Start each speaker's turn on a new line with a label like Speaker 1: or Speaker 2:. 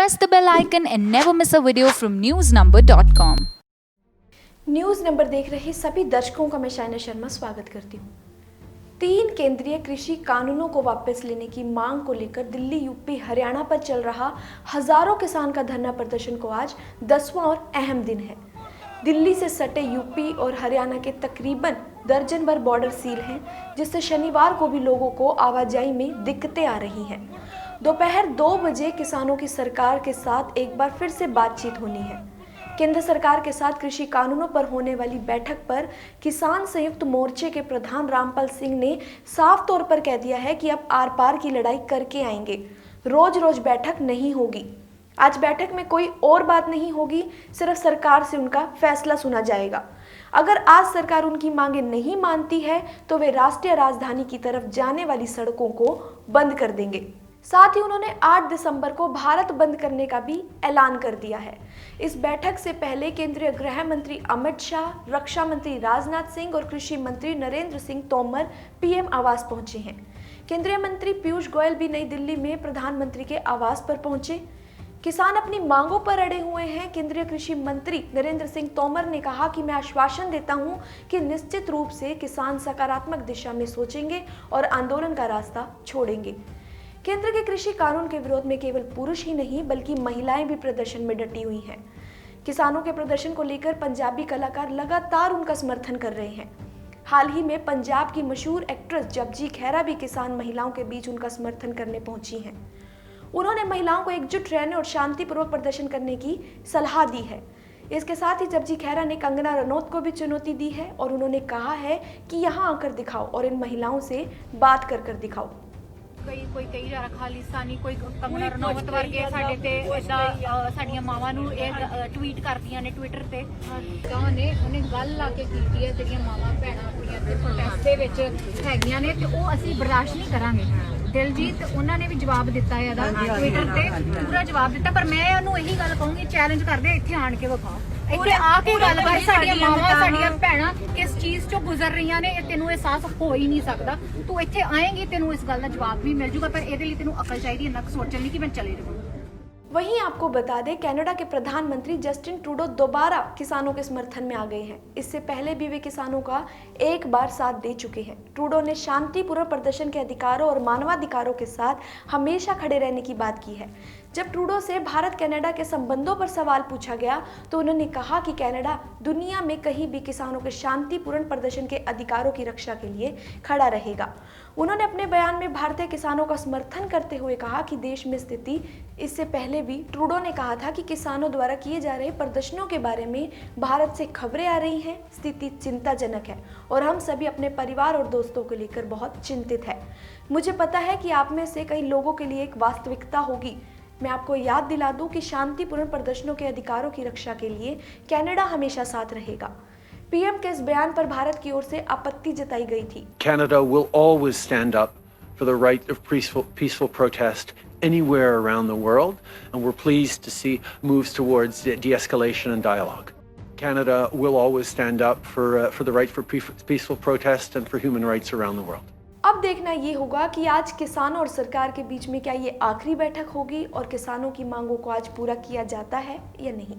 Speaker 1: press the bell icon and never miss a video from newsnumber.com.
Speaker 2: News number देख रहे सभी दर्शकों का मैं शाइना शर्मा स्वागत करती हूँ। 3 केंद्रीय कृषि कानूनों को वापस लेने की मांग को लेकर दिल्ली, यूपी, हरियाणा पर चल रहा हजारों किसान का धरना प्रदर्शन को आज 10वां और अहम दिन है। दिल्ली से सटे यूपी और हरियाणा के तकरीबन दर्जन भर बॉर्डर सील हैं, जिससे शनिवार को भी लोगों को आवाजाही में दिक्कतें आ रही हैं। दोपहर 2 बजे किसानों की सरकार के साथ एक बार फिर से बातचीत होनी है। केंद्र सरकार के साथ कृषि कानूनों पर होने वाली बैठक पर किसान संयुक्त मोर्चे के प्रधान रामपाल सिंह ने साफ तौर पर कह दिया है कि अब आर पार की लड़ाई करके आएंगे, रोज रोज बैठक नहीं होगी। आज बैठक में कोई और बात नहीं होगी, सिर्फ सरकार से उनका फैसला सुना जाएगा। अगर आज सरकार उनकी मांगे नहीं मानती है तो वे राष्ट्रीय राजधानी की तरफ जाने वाली सड़कों को बंद कर देंगे। साथ ही उन्होंने 8 दिसंबर को भारत बंद करने का भी ऐलान कर दिया है। इस बैठक से पहले केंद्रीय गृह मंत्री अमित शाह, रक्षा मंत्री राजनाथ सिंह और कृषि मंत्री नरेंद्र सिंह तोमर पीएम आवास पहुंचे हैं। केंद्रीय मंत्री पीयूष गोयल भी नई दिल्ली में प्रधानमंत्री के आवास पर पहुंचे। किसान अपनी मांगों पर अड़े हुए हैं। केंद्रीय कृषि मंत्री नरेंद्र सिंह तोमर ने कहा कि मैं आश्वासन देता हूं कि निश्चित रूप से किसान सकारात्मक दिशा में सोचेंगे और आंदोलन का रास्ता छोड़ेंगे। केंद्र के कृषि कानून के विरोध में केवल पुरुष ही नहीं बल्कि महिलाएं भी प्रदर्शन में डटी हुई हैं। किसानों के प्रदर्शन को लेकर पंजाबी कलाकार लगातार उनका समर्थन कर रहे हैं। हाल ही में पंजाब की मशहूर एक्ट्रेस जपजी खेरा भी किसान महिलाओं के बीच उनका समर्थन करने पहुंची हैं। उन्होंने महिलाओं को एकजुट रहने और शांतिपूर्वक प्रदर्शन करने की सलाह दी है। इसके साथ ही जपजी खेरा ने कंगना रनौत को भी चुनौती दी है और उन्होंने कहा है कि यहाँ आकर दिखाओ और इन महिलाओं से बात कर दिखाओ।
Speaker 3: ਕੋਈ ਕਈ ਜਾ ਖਾਲਿਸਤਾਨੀ ਕੋਈ ਕੰਗਨਾ ਰਣੌਤ ਵਰਗੇ ਸਾਡੇ ਤੇ ਇਦਾਂ ਸਾਡੀਆਂ ਮਾਵਾਂ ਨੂੰ ਇਹ ਟਵੀਟ ਕਰਦੀਆਂ ਨੇ ਟਵਿੱਟਰ ਤੇ ਉਹਨੇ ਗੱਲ ਲਾ ਕੇ ਕੀਤੀ ਹੈ ਜਿਹੜੀਆਂ ਮਾਵਾਂ ਭੈਣਾਂ ਕੁੜੀਆਂ ਤੇ ਪ੍ਰੋਟੈਸਟ ਦੇ ਵਿੱਚ ਹੈਗੀਆਂ ਨੇ ਤੇ ਉਹ ਅਸੀਂ ਬਰਦਾਸ਼ਤ ਨਹੀਂ ਕਰਾਂਗੇ। ਦਿਲਜੀਤ ਉਹਨਾਂ ਨੇ ਵੀ ਜਵਾਬ ਦਿੱਤਾ ਹੈ ਇਹਦਾ ਟਵਿੱਟਰ ਤੇ ਪੂਰਾ ਜਵਾਬ ਦਿੱਤਾ, ਪਰ ਮੈਂ ਉਹਨੂੰ ਇਹੀ ਗੱਲ ਕਹੂੰਗੀ ਚੈਲੰਜ ਕਰਦੇ ਇੱਥੇ ਆਣ ਕੇ ਵਿਖਾਓ, ਇੱਥੇ ਆ ਕੇ ਗੱਲ ਕਰ ਸਾਡੀਆਂ ਮਾਵਾਂ ਸਾਡੀਆਂ ਭੈਣਾਂ ਕਿਸ ਚੀਜ਼ ਚੋਂ ਗੁਜ਼ਰ ਰਹੀਆਂ ਨੇ, ਇਹ ਤੈਨੂੰ ਅਹਿਸਾਸ ਹੋ ਹੀ ਨਹੀਂ ਸਕਦਾ। ਤੂੰ ਇੱਥੇ ਆਏਂਗੀ ਤੈਨੂੰ ਇਸ ਗੱਲ ਦਾ ਜਵਾਬ ਵੀ ਮਿਲ ਜੂਗਾ, ਪਰ ਇਹਦੇ ਲਈ ਤੈਨੂੰ ਅਕਲ ਚਾਹੀਦੀ ਹੈ, ਨਾ ਸੋਚਣ ਲਈ ਕਿ मैं चले रहूं।
Speaker 2: वहीं आपको बता दें, कनाडा के प्रधानमंत्री जस्टिन ट्रूडो दोबारा किसानों के समर्थन में आ गए हैं। इससे पहले भी वे किसानों का एक बार साथ दे चुके हैं। ट्रूडो ने शांतिपूर्ण प्रदर्शन के अधिकारों और मानवाधिकारों के साथ हमेशा खड़े रहने की बात की है। जब ट्रूडो से भारत कनाडा के संबंधों पर सवाल पूछा गया तो उन्होंने कहा कि कनाडा दुनिया में कहीं भी किसानों के शांतिपूर्ण प्रदर्शन के अधिकारों की रक्षा के लिए खड़ा रहेगा। उन्होंने अपने बयान में भारतीय किसानों का समर्थन करते हुए कहा कि देश में स्थिति, इससे पहले भी ट्रूडो ने कहा था कि किसानों द्वारा किए जा रहे प्रदर्शनों के बारे में भारत से खबरें आ रही हैं, स्थिति चिंताजनक है और हम सभी अपने परिवार और दोस्तों को लेकर बहुत चिंतित है। मुझे पता है कि आप में से कई लोगों के लिए एक वास्तविकता होगी। मैं आपको याद दिला दूं कि शांतिपूर्ण प्रदर्शनों के अधिकारों की रक्षा के लिए कनाडा हमेशा साथ रहेगा। पीएम के इस बयान पर भारत की ओर से आपत्ति जताई गई थी।
Speaker 4: Canada will always stand up for the right of peaceful protest anywhere around the world, and we're pleased to see moves towards de-escalation and dialogue. Canada will always stand up for the right for peaceful protest and for human rights around the world.
Speaker 2: अब देखना ये होगा कि आज किसानों और सरकार के बीच में क्या ये आखिरी बैठक होगी और किसानों की मांगों को आज पूरा किया जाता है या नहीं।